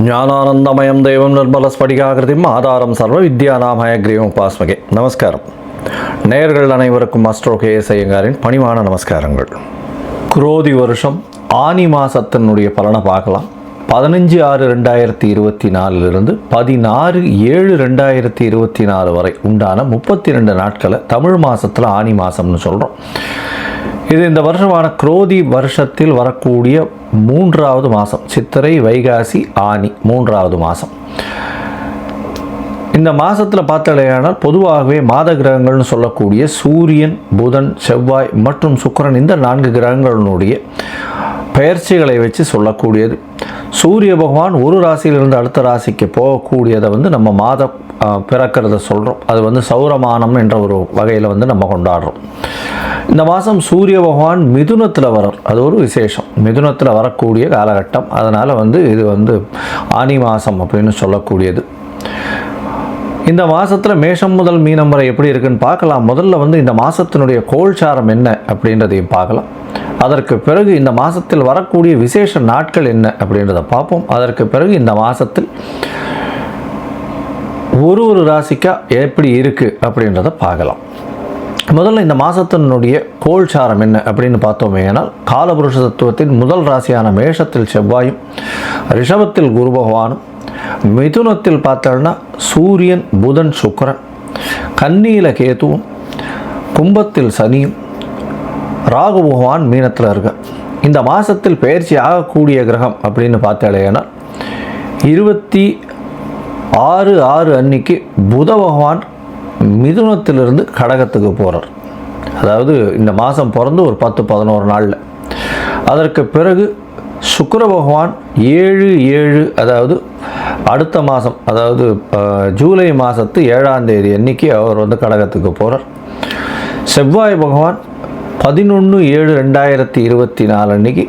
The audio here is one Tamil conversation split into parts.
ஞானானந்தமயம் தெய்வம் நிர்மலஸ்படிகாகிருதிம் ஆதாரம் சர்வ வித்யாநாமயக்ரீவம் உபாஸ்மகே. நமஸ்காரம். நேயர்கள் அனைவருக்கும் அஸ்ட்ரோ கே.எஸ். ஐயங்காரின் பணிவான நமஸ்காரங்கள். குரோதி வருஷம் ஆனி மாதத்தினுடைய பலனை பார்க்கலாம். 15/6/2024 16/7/2024 வரை உண்டான 32 நாட்களை தமிழ் மாதத்தில் ஆனி மாதம்னு சொல்கிறோம். இது இந்த வருஷமான குரோதி வருஷத்தில் வரக்கூடிய 3வது மாதம். சித்திரை, வைகாசி, ஆனி 3வது மாதம். இந்த மாதத்தில் பார்த்தாலேயானால் பொதுவாகவே மாத கிரகங்கள்னு சொல்லக்கூடிய சூரியன், புதன், செவ்வாய் மற்றும் சுக்கிரன் இந்த 4 கிரகங்களினுடைய பெயர்ச்சிகளை வச்சு சொல்லக்கூடியது. சூரிய பகவான் ஒரு ராசியிலிருந்து அடுத்த ராசிக்கு போகக்கூடியதை நம்ம மாதம் பிறக்கிறத சொல்கிறோம். அது சௌரமானம் என்ற ஒரு வகையில் நம்ம கொண்டாடுறோம். இந்த மாதம் சூரிய பகவான் மிதுனத்தில் வரார். அது ஒரு விசேஷம். மிதுனத்தில் வரக்கூடிய காலகட்டம். அதனால் இது ஆனி மாதம் அப்படின்னு சொல்லக்கூடியது. இந்த மாதத்தில் மேஷம் முதல் மீனம் வரை எப்படி இருக்குன்னு பார்க்கலாம். முதல்ல இந்த மாதத்தினுடைய கோல்சாரம் என்ன அப்படின்றதையும் பார்க்கலாம். அதற்கு பிறகு இந்த மாதத்தில் வரக்கூடிய விசேஷ நாட்கள் என்ன அப்படின்றத பார்ப்போம். அதற்கு பிறகு இந்த மாதத்தில் ஒரு ராசிக்கா எப்படி இருக்குது அப்படின்றத பார்க்கலாம். முதல்ல இந்த மாதத்தினுடைய கோல்சாரம் என்ன அப்படின்னு பார்த்தோமே. ஆனால் காலபுருஷ தத்துவத்தின் முதல் ராசியான மேஷத்தில் செவ்வாயும், ரிஷபத்தில் குரு பகவானும், மிதுனத்தில் பார்த்தோம்னா சூரியன், புதன், சுக்கிரன், கன்னியில் கேதுவும், கும்பத்தில் சனியும், ராகு பகவான் மீனத்தில் இருக்க. இந்த மாதத்தில் பயிற்சி ஆகக்கூடிய கிரகம் அப்படின்னு பார்த்தாலேனா 26/6 அன்னைக்கு புத பகவான் மிதுனத்திலிருந்து கடகத்துக்கு போகிறார். அதாவது இந்த மாதம் பிறந்து ஒரு 10-11 நாளில். அதற்கு பிறகு சுக்கிர பகவான் 7/7 அதாவது அடுத்த மாதம், அதாவது ஜூலை மாதத்து 7ஆம் தேதி அன்னைக்கு அவர் கடகத்துக்கு போகிறார். செவ்வாய் பகவான் 11/7/2024 அன்னைக்கு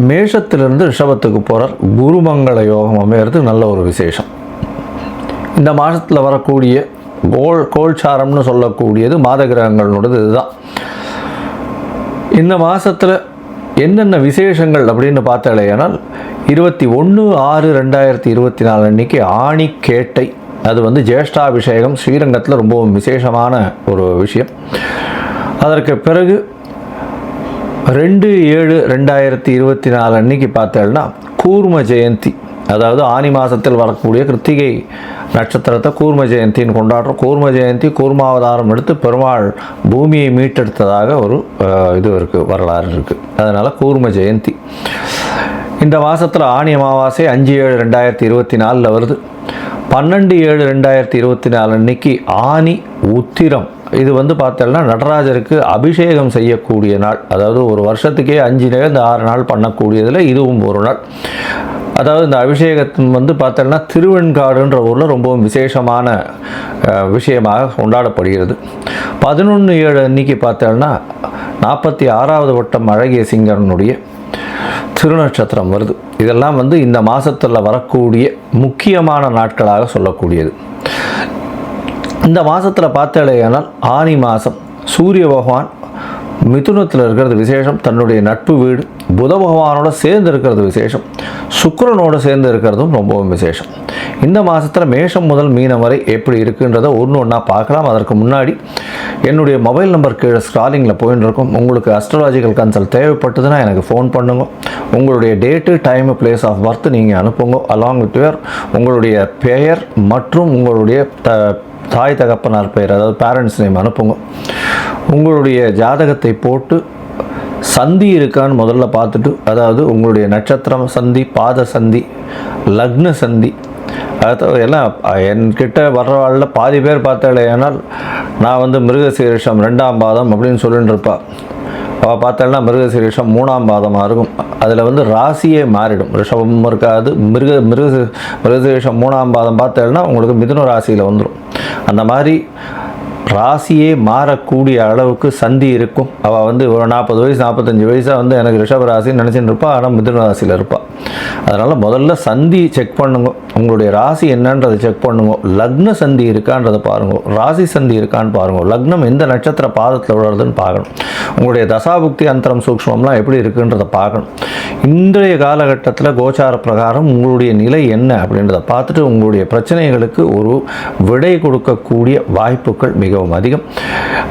மேஷத்திலிருந்து ரிஷபத்துக்கு போகிறார். குருமங்கள யோகம் அமைகிறது. நல்ல ஒரு விசேஷம். இந்த மாதத்தில் வரக்கூடிய கோல்சாரம்னு சொல்லக்கூடியது மாத கிரகங்களோடது இதுதான். இந்த மாதத்தில் என்னென்ன விசேஷங்கள் அப்படின்னு பார்த்தாலேனால் 21/6/2024 அன்னைக்கு ஆணி கேட்டை. அது ஜேஷ்டாபிஷேகம் ஸ்ரீரங்கத்தில் ரொம்பவும் விசேஷமான ஒரு விஷயம். அதற்கு பிறகு 2/7/2024 அன்னைக்கு பார்த்தேன்னா கூர்ம ஜெயந்தி. அதாவது ஆனி மாதத்தில் வரக்கூடிய கிருத்திகை நட்சத்திரத்தை கூர்ம ஜெயந்தின்னு கொண்டாடுறோம். கூர்ம ஜெயந்தி கூர்மாவதாரம் எடுத்து பெருமாள் பூமியை மீட்டெடுத்ததாக ஒரு இது இருக்குது, வரலாறு இருக்குது. அதனால் கூர்ம ஜெயந்தி. இந்த மாதத்தில் ஆனி அமாவாசை 5/7/2024 வருது. 12/7/2024 அன்னைக்கு ஆனி உத்திரம். இது பார்த்தோம்னா நடராஜருக்கு அபிஷேகம் செய்யக்கூடிய நாள். அதாவது ஒரு வருஷத்துக்கே 5-6 நாள் பண்ணக்கூடியதில் இதுவும் ஒரு நாள். அதாவது இந்த அபிஷேகத்தின் பார்த்தோம்னா திருவெண்காடுன்ற ஊரில் ரொம்பவும் விசேஷமான விஷயமாக கொண்டாடப்படுகிறது. 11/7 அன்னைக்கு பார்த்தோம்னா 46வது வட்டம் அழகிய சிங்கரனுடைய திருநட்சத்திரம் வருது. இதெல்லாம் இந்த மாதத்தில் வரக்கூடிய முக்கியமான நாட்களாக சொல்லக்கூடியது. இந்த மாதத்தில் பார்த்தாலேயானால் ஆனி மாதம் சூரிய பகவான் மிதுனத்தில் இருக்கிறது விசேஷம். தன்னுடைய நட்பு வீடு புத பகவானோட சேர்ந்து இருக்கிறது விசேஷம். சுக்கிரனோடு சேர்ந்து இருக்கிறதும் ரொம்பவும் விசேஷம். இந்த மாதத்தில் மேஷம் முதல் மீனம் வரை எப்படி இருக்குன்றதை ஒன்றா பார்க்கலாம். அதற்கு முன்னாடி என்னுடைய மொபைல் நம்பர் கீழே ஸ்க்ராலிங்கில் போயின்னு இருக்கும். உங்களுக்கு அஸ்ட்ராலாஜிக்கல் கன்சல்ட் தேவைப்பட்டதுன்னா எனக்கு ஃபோன் பண்ணுங்க. உங்களுடைய date, time, place of birth நீங்கள் அனுப்புங்க. அலாங் வித் உங்களுடைய பெயர் மற்றும் உங்களுடைய தாய் தகப்பனார் பெயர், அதாவது பேரண்ட்ஸ் நேம் அனுப்புங்க. உங்களுடைய ஜாதகத்தை போட்டு சந்தி இருக்கான்னு முதல்ல பார்த்துட்டு, அதாவது உங்களுடைய நட்சத்திரம் சந்தி, பாத சந்தி, லக்ன சந்தி, அதாவது எல்லாம் என்கிட்ட வர்றவாளில் பாதி பேர் பார்த்தாலேனால் நான் மிருகசீரிஷம் 2ஆம் பாதம் அப்படின்னு சொல்லிட்டு இருப்பாள். அவள் பார்த்தாலும் மிருகசீரிஷம் 3ஆம் பாதமாக இருக்கும். அதில் ராசியே மாறிடும். ரிஷபம் இருக்காது. மிருகசீரிஷம் 3ஆம் பாதம் பார்த்தேன்னா உங்களுக்கு மிதுன ராசியில் வந்துடும். அந்த மாதிரி ராசியே மாறக்கூடிய அளவுக்கு சந்தி இருக்கும். அவள் ஒரு 40 வயசு 45 வயசாக எனக்கு ரிஷப ராசின்னு நினச்சின்னு இருப்பாள். ஆனால் மிதுன ராசியில் இருப்பாள். அதனால் முதல்ல சந்தி செக் பண்ணுங்க. உங்களுடைய ராசி என்னன்றதை செக் பண்ணுங்க. லக்ன சந்தி இருக்கான்றதை பாருங்க, ராசி சந்தி இருக்கான்னு பாருங்க, லக்னம் எந்த நட்சத்திர பாதத்தில் விழுறதுன்னு பார்க்கணும், உங்களுடைய தசாபுக்தி அந்தரம் சூக்ஷ்மம்லாம் எப்படி இருக்குன்றதை பார்க்கணும். இன்றைய காலகட்டத்தில் கோச்சார பிரகாரம் உங்களுடைய நிலை என்ன அப்படின்றத பார்த்துட்டு உங்களுடைய பிரச்சனைகளுக்கு ஒரு விடை கொடுக்கக்கூடிய வாய்ப்புகள் மிகவும் அதிகம்.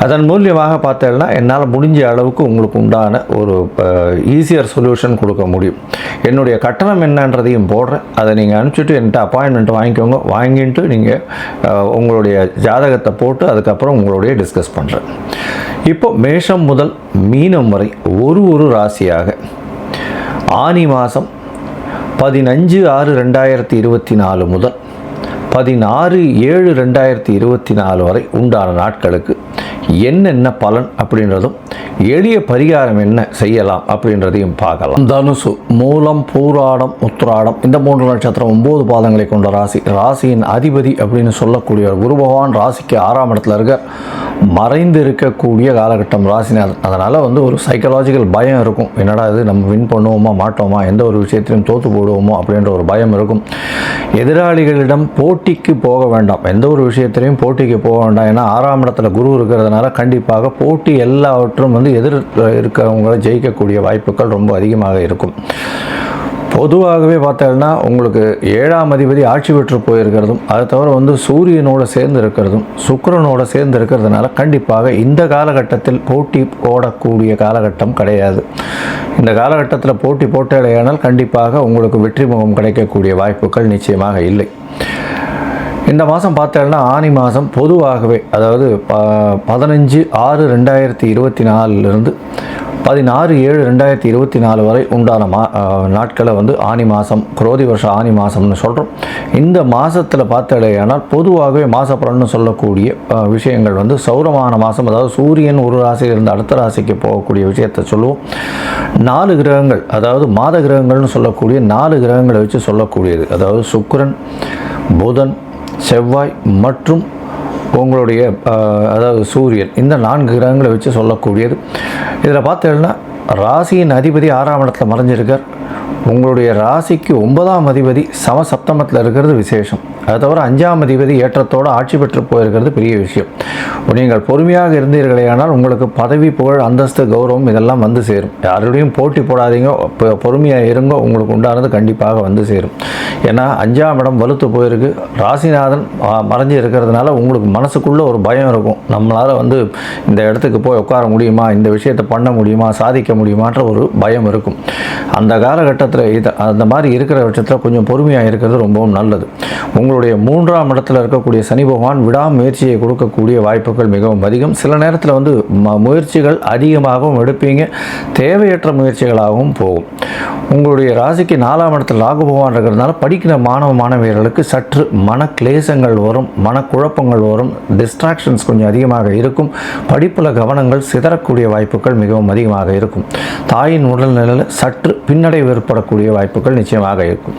அதன் மூலியமாக பார்த்தேன்னா என்னால் முடிஞ்ச அளவுக்கு உங்களுக்கு உண்டான ஒரு ஈஸியர் சொல்யூஷன் கொடுக்க முடியும். என்னுடைய கட்டணம் என்னன்றதையும் போடுறேன், அதை நீங்கள் அனுப்பிச்சிட்டு என்கிட்ட அப்பாயின்மெண்ட் வாங்கிக்கோங்க. வாங்கிட்டு நீங்கள் உங்களுடைய ஜாதகத்தை போட்டு அதுக்கப்புறம் உங்களுடைய டிஸ்கஸ் பண்ணுறேன். இப்போ மேஷம் முதல் மீனம் வரை ஒரு ராசியாக ஆனி மாதம் 15/6/2024 முதல் 16/7/2024 வரை உண்டான நாட்களுக்கு என்னென்ன பலன் அப்படின்றதும் எளிய பரிகாரம் என்ன செய்யலாம் அப்படின்றதையும் பார்க்கலாம். தனுசு, மூலம், பூராடம், உத்திராடம் இந்த 3 நட்சத்திரம் 9 பாதங்களை கொண்ட ராசி. ராசியின் அதிபதி அப்படின்னு சொல்லக்கூடிய குரு பகவான் ராசிக்கு 6ஆம் இடத்துல இருக்க மறைந்து இருக்கக்கூடிய காலகட்டம் ராசிநாதன். அதனால் ஒரு சைக்கலாஜிக்கல் பயம் இருக்கும். என்னடா இது, நம்ம வின் பண்ணுவோமா மாட்டோமா, எந்த ஒரு விஷயத்திலையும் தோற்று போடுவோமோ அப்படின்ற ஒரு பயம் இருக்கும். எதிராளிகளிடம் போட்டிக்கு போக வேண்டாம், எந்த ஒரு விஷயத்திலையும் போட்டிக்கு போக வேண்டாம். ஏன்னா 6ஆம் இடத்துல குரு இருக்கிறதுனால கண்டிப்பாக போட்டி எல்லாவற்றும் எதிர் இருக்கிறவங்களை ஜெயிக்கக்கூடிய வாய்ப்புகள் ரொம்ப அதிகமாக இருக்கும். பொதுவாகவே பார்த்தோம்னா உங்களுக்கு 7ஆம் அதிபதி ஆட்சி பெற்று போயிருக்கிறதும், அதை தவிர சூரியனோட சேர்ந்து இருக்கிறதும் சுக்கிரனோட சேர்ந்து இருக்கிறதுனால கண்டிப்பாக இந்த காலகட்டத்தில் போட்டி போடக்கூடிய காலகட்டம் கிடையாது. இந்த காலகட்டத்தில் போட்டி போட்டாலேயானால் கண்டிப்பாக உங்களுக்கு வெற்றி முகம் கிடைக்கக்கூடிய வாய்ப்புகள் நிச்சயமாக இல்லை. இந்த மாதம் பார்த்தோம்னா ஆனி மாதம் பொதுவாகவே, அதாவது 15/6/2024 16/7/2024 வரை உண்டான நாட்களை ஆனி மாதம், குரோதி வருஷம் ஆனி மாதம்னு சொல்கிறோம். இந்த மாதத்தில் பார்த்தாலேயானால் பொதுவாகவே மாசப்பலன்னு சொல்லக்கூடிய விஷயங்கள் சௌரமான மாதம், அதாவது சூரியன் ஒரு ராசியிலிருந்து அடுத்த ராசிக்கு போகக்கூடிய விஷயத்தை சொல்லுவோம். 4 கிரகங்கள், அதாவது மாத கிரகங்கள்னு சொல்லக்கூடிய 4 கிரகங்களை வச்சு சொல்லக்கூடியது. அதாவது சுக்கிரன், புதன், செவ்வாய் மற்றும் உங்களுடைய அதாவது சூரியன், இந்த 4 கிரகங்களை வச்சு சொல்லக்கூடியது. இதில் பார்த்தீங்கன்னா ராசியின் அதிபதி 6ஆம் இடத்துல மறைஞ்சிருக்கார். உங்களுடைய ராசிக்கு 9ஆம் அதிபதி சமசப்தமத்தில் இருக்கிறது விசேஷம். அதை தவிர 5ஆம் அதிபதி ஏற்றத்தோடு ஆட்சி பெற்று போயிருக்கிறது பெரிய விஷயம். நீங்கள் பொறுமையாக இருந்தீர்களேயானால் உங்களுக்கு பதவி, புகழ், அந்தஸ்து, கௌரவம் இதெல்லாம் சேரும். யாருடையும் போட்டி போடாதீங்க, பொறுமையாக இருங்க, உங்களுக்கு உண்டானது கண்டிப்பாக சேரும். ஏன்னா 5ஆம் இடம் வலுத்து போயிருக்கு, ராசிநாதன் மறைஞ்சி இருக்கிறதுனால உங்களுக்கு மனசுக்குள்ளே ஒரு பயம் இருக்கும். நம்மளால் இந்த இடத்துக்கு போய் உட்கார முடியுமா, இந்த விஷயத்தை பண்ண முடியுமா, சாதிக்க முடியுமான்ற ஒரு பயம் இருக்கும். அந்த காலகட்டத்தில் அந்த மாதிரி இருக்கிற பட்சத்தில் கொஞ்சம் பொறுமையாக இருக்கிறது ரொம்பவும் நல்லது. உங்களுடைய 3ஆம் இடத்துல இருக்கக்கூடிய சனி பகவான் விடாமுயற்சியை கொடுக்கக்கூடிய வாய்ப்புகள் மிகவும் அதிகம். சில நேரத்தில் முயற்சிகள் அதிகமாகவும் எடுப்பீங்க, தேவையற்ற முயற்சிகளாகவும் போகும். உங்களுடைய ராசிக்கு 4ஆம் இடத்துல ராகு பகவான் இருக்கிறதுனால படிக்கிற மாணவியர்களுக்கு சற்று மன கிளேசங்கள் வரும், மனக்குழப்பங்கள் வரும், டிஸ்ட்ராக்ஷன்ஸ் கொஞ்சம் அதிகமாக இருக்கும். படிப்பில் கவனங்கள் சிதறக்கூடிய வாய்ப்புகள் மிகவும் அதிகமாக இருக்கும். தாயின் உடல்நிலையில் சற்று பின்னடைவு ஏற்படக்கூடிய வாய்ப்புகள் நிச்சயமாக இருக்கும்.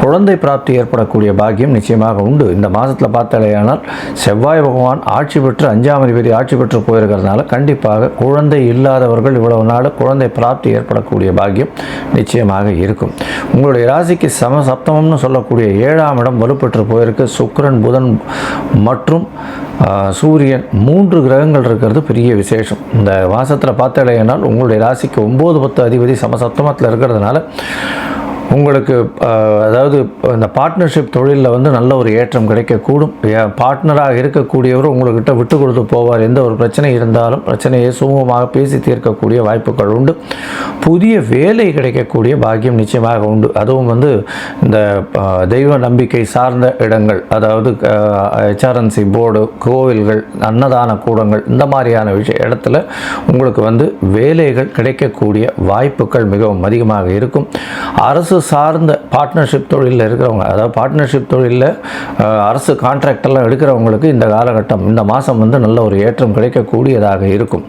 குழந்தை பிராப்தி ஏற்படக்கூடிய பாக்கியம் நிச்சயமாக உண்டு. இந்த மாதத்தில் பார்த்தாலேயானால் செவ்வாய் பகவான் ஆட்சி பெற்று 5ஆம் அதிபதி ஆட்சி பெற்று போயிருக்கிறதுனால கண்டிப்பாக குழந்தை இல்லாதவர்கள் இவ்வளவு நாள் குழந்தை பிராப்தி ஏற்படக்கூடிய பாக்கியம் நிச்சயமாக இருக்கும். உங்களுடைய ராசிக்கு சமசப்தமம்னு சொல்லக்கூடிய 7ஆம் இடம் வலுப்பெற்று போயிருக்கு. சுக்கிரன், புதன் மற்றும் சூரியன் 3 கிரகங்கள் இருக்கிறது பெரிய விசேஷம். இந்த மாதத்தில் பார்த்தாலேயானால் உங்களுடைய ராசிக்கு 9, 10 அதிபதி சமசப்தமத்தில் இருக்கிறதுனால உங்களுக்கு அதாவது இந்த பார்ட்னர்ஷிப் தொழிலில் நல்ல ஒரு ஏற்றம் கிடைக்கக்கூடும். பார்ட்னராக இருக்கக்கூடியவர் உங்கள்கிட்ட விட்டு கொடுத்து போவார். எந்த ஒரு பிரச்சனை இருந்தாலும் பிரச்சனையை சுமூகமாக பேசி தீர்க்கக்கூடிய வாய்ப்புகள் உண்டு. புதிய வேலை கிடைக்கக்கூடிய பாக்கியம் நிச்சயமாக உண்டு. அதுவும் இந்த தெய்வ நம்பிக்கை சார்ந்த இடங்கள், அதாவது HRNC போர்டு, கோவில்கள், அன்னதான கூடங்கள், இந்த மாதிரியான இடத்துல உங்களுக்கு வேலைகள் கிடைக்கக்கூடிய வாய்ப்புகள் மிகவும் அதிகமாக இருக்கும். அரசு சார்ந்த பார்ட்னர்ஷிப் தொழிலில் இருக்கிறவங்க, அதாவது பார்ட்னர்ஷிப் தொழிலில் அரசு கான்ட்ராக்டெல்லாம் எடுக்கிறவங்களுக்கு இந்த காலகட்டம், இந்த மாதம் நல்ல ஒரு ஏற்றம் கிடைக்கக்கூடியதாக இருக்கும்.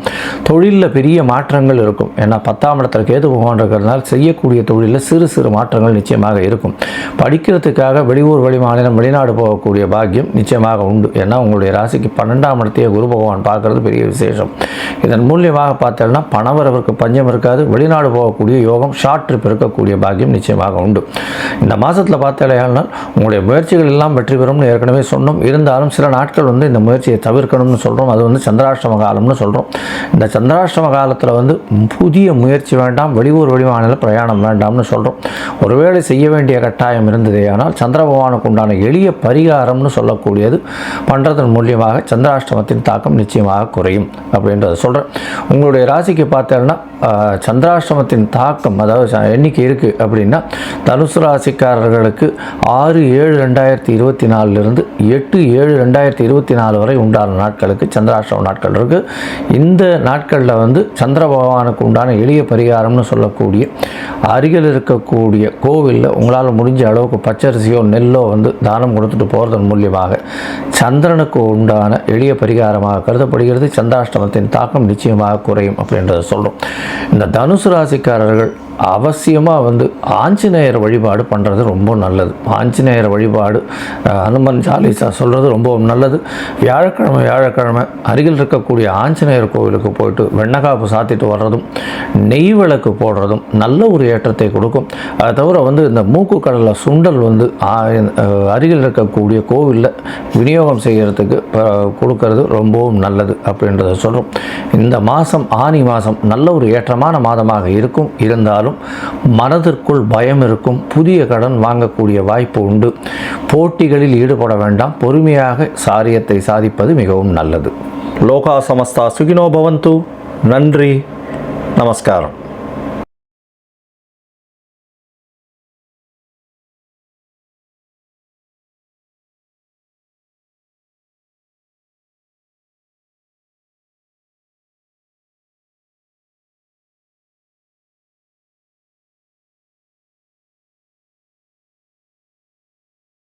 தொழிலில் பெரிய மாற்றங்கள் இருக்கும். ஏன்னா 10ஆம் இடத்துல கேது பகவான் இருக்கிறதுனால செய்யக்கூடிய தொழிலில் சிறு சிறு மாற்றங்கள் நிச்சயமாக இருக்கும். படிக்கிறதுக்காக வெளியூர், வெளிமாநிலம், வெளிநாடு போகக்கூடிய பாக்கியம் நிச்சயமாக உண்டு. ஏன்னா உங்களுடைய ராசிக்கு 12ஆம் இடத்தையே குரு பகவான் பார்க்கறது பெரிய விசேஷம். இதன் மூலியமாக பார்த்தோம்னா பணவரவிற்கு பஞ்சம் இருக்காது. வெளிநாடு போகக்கூடிய யோகம், ஷார்ட் ட்ரிப் இருக்கக்கூடிய பாக்கியம் நிச்சயமாக நிச்சயமாக உண்டு. இந்த மாதத்தில் பார்த்தாலேயானால் உங்களுடைய முயற்சிகள் எல்லாம் வெற்றி பெறும்னு ஏற்கனவே சொன்னோம். இருந்தாலும் சில நாட்கள் வந்து இந்த முயற்சியை தவிர்க்கணும்னு சொல்கிறோம். அது வந்து சந்திராஷ்டம காலம்னு சொல்கிறோம். இந்த சந்திராஷ்டம காலத்தில் வந்து புதிய முயற்சி வேண்டாம், வெளியூர் வெளிமாநில பிரயாணம் வேண்டாம்னு சொல்கிறோம். ஒருவேளை செய்ய வேண்டிய கட்டாயம் இருந்ததே ஆனால் சந்திர பகவானுக்கு உண்டான எளிய பரிகாரம்னு சொல்லக்கூடியது பண்ணுறதன் மூலியமாக சந்திராஷ்டமத்தின் தாக்கம் நிச்சயமாக குறையும் அப்படின்றத சொல்கிறேன். உங்களுடைய ராசிக்கு பார்த்தேன்னா சந்திராஷ்டமத்தின் தாக்கம் அதாவது எண்ணிக்கை இருக்குது அப்படின்னா தனுசு ராசிக்காரர்களுக்கு 6/7/2024 8/7/2024 வரை உண்டான நாட்களுக்கு சந்திராஷ்டம நாட்கள் இருக்குது. இந்த நாட்களில் வந்து சந்திர பகவானுக்கு உண்டான எளிய பரிகாரம்னு சொல்லக்கூடிய அருகில் இருக்கக்கூடிய கோவிலில் உங்களால் முடிஞ்ச அளவுக்கு பச்சரிசியோ நெல்லோ வந்து தானம் கொடுத்துட்டு போகிறதன் மூலியமாக சந்திரனுக்கு உண்டான எளிய பரிகாரமாக கருதப்படுகிறது. சந்திராஷ்டமத்தின் தாக்கம் நிச்சயமாக குறையும் அப்படின்றத சொல்கிறோம். இந்த தனுசு ராசிக்காரர்கள் அவசியமாக வந்து ஆஞ்சநேயர் வழிபாடு பண்ணுறது ரொம்ப நல்லது. ஆஞ்சநேயர் வழிபாடு ஹனுமன் சாலிசா சொல்கிறது ரொம்ப நல்லது. வியாழக்கிழமை அருகில் இருக்கக்கூடிய ஆஞ்சநேயர் கோவிலுக்கு போயிட்டு வெண்ணக்காப்பு சாத்திட்டு வர்றதும் நெய் விளக்கு போடுறதும் நல்ல ஒரு ஏற்றத்தை கொடுக்கும். அதை தவிர வந்து இந்த மூக்கு கடலை சுண்டல் வந்து அருகில் இருக்கக்கூடிய கோவிலில் விநியோகம் செய்கிறதுக்கு கொடுக்கறது ரொம்பவும் நல்லது அப்படின்றத சொல்கிறோம். இந்த மாதம் ஆனி மாதம் நல்ல ஒரு ஏற்றமான மாதமாக இருக்கும். இருந்தாலும் மனதிற்குள் பயம் இருக்கும். புதிய கடன் வாங்கக்கூடிய வாய்ப்பு உண்டு. போட்டிகளில் ஈடுபட வேண்டாம். பொறுமையாக காரியத்தை சாதிப்பது மிகவும் நல்லது. லோகா சமஸ்தா சுகினோ பவந்து. நன்றி, நமஸ்காரம்.